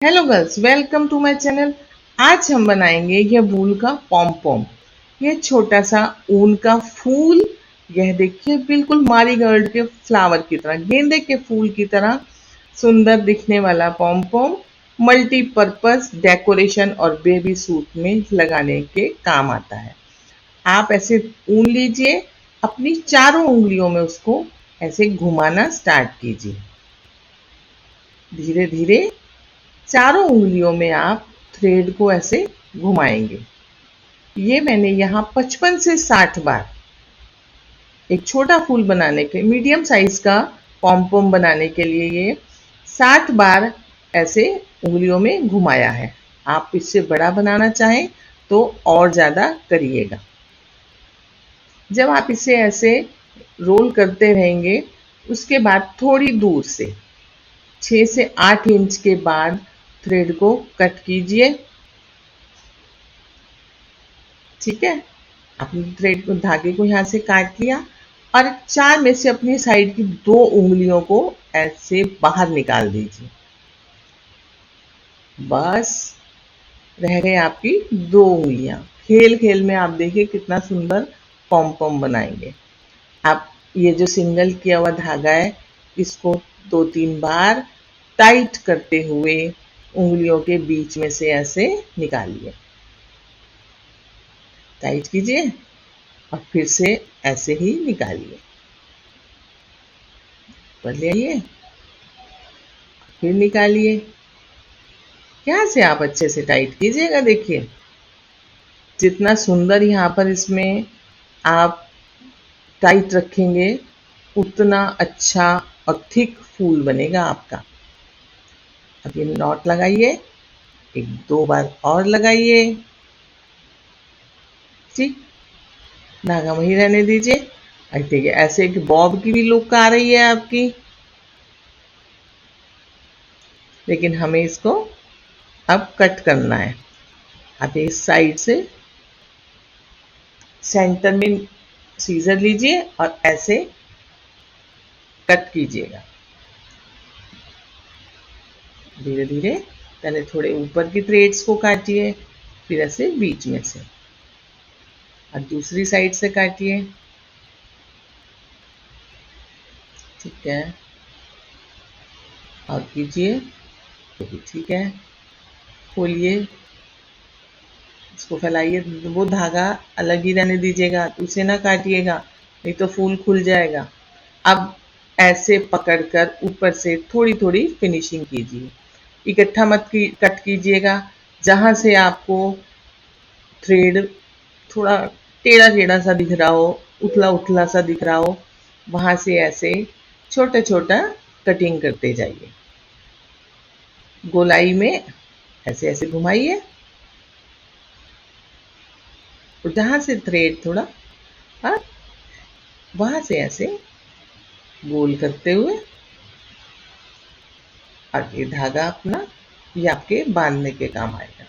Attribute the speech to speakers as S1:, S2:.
S1: Hello girls, welcome to my channel. आज हम बनाएंगे यह वूल का पॉम पॉम। यह छोटा सा ऊन का फूल। यह देखिए बिल्कुल मारीगोल्ड के फ्लावर की तरह, गेंदे के फूल की तरह सुंदर दिखने वाला पॉम पॉम मल्टीपर्पज डेकोरेशन और बेबी सूट में लगाने के काम आता है। आप ऐसे ऊन लीजिए, अपनी चारों उंगलियों में उसको ऐसे घुमाना स्टार्ट कीजिए। धीरे धीरे चारों उंगलियों में आप थ्रेड को ऐसे घुमाएंगे। ये मैंने यहाँ 55 से 60 बार एक छोटा फूल बनाने के मीडियम साइज का पॉम पॉम बनाने के लिए ये 60 बार ऐसे उंगलियों में घुमाया है। आप इससे बड़ा बनाना चाहें तो और ज़्यादा करिएगा। जब आप इसे ऐसे रोल करते रहेंगे, उसके बाद थोड़ी दूर से 6 से 8 इंच के बाद थ्रेड को कट कीजिए। ठीक है, अपनी थ्रेड को, धागे को यहाँ से काट लिया और 4 में से अपनी साइड की 2 उंगलियों को ऐसे बाहर निकाल दीजिए। बस रह गए आपकी 2 उंगलियां। खेल खेल में आप देखिए कितना सुंदर पॉम पॉम बनाएंगे। आप ये जो सिंगल किया हुआ धागा है, इसको 2-3 बार टाइट करते हुए उंगलियों के बीच में से ऐसे निकालिए। टाइट कीजिए और फिर से ऐसे ही निकालिए। कर ले आइए, फिर निकालिए। यहाँ से आप अच्छे से टाइट कीजिएगा। देखिए जितना सुंदर यहाँ पर इसमें आप टाइट रखेंगे, उतना अच्छा और थिक फूल बनेगा आपका। अब ये नॉट लगाइए, 1-2 बार और लगाइए। ठीक, धागा वहीं रहने दीजिए। देखिए ऐसे एक बॉब की भी लुक आ रही है आपकी, लेकिन हमें इसको अब कट करना है। अब इस साइड से सेंटर में सीजर लीजिए और ऐसे कट कीजिएगा। धीरे धीरे पहले थोड़े ऊपर की थ्रेड्स को काटिए, फिर ऐसे बीच में से और दूसरी साइड से काटिए। ठीक है, और कीजिए, तो भी ठीक है। खोलिए, इसको फैलाइए। वो धागा अलग ही रहने दीजिएगा, उसे ना काटिएगा, नहीं तो फूल खुल जाएगा। अब ऐसे पकड़कर ऊपर से थोड़ी थोड़ी फिनिशिंग कीजिए। इकट्ठा मत कट कीजिएगा। जहाँ से आपको थ्रेड थोड़ा टेढ़ा टेढ़ा सा दिख रहा हो, उथला उथला सा दिख रहा हो, वहाँ से ऐसे छोटा छोटा कटिंग करते जाइए। गोलाई में ऐसे ऐसे घुमाइए और जहाँ से थ्रेड थोड़ा, हाँ, वहाँ से ऐसे गोल करते हुए और ये धागा अपना ये आपके बांधने के काम आएगा।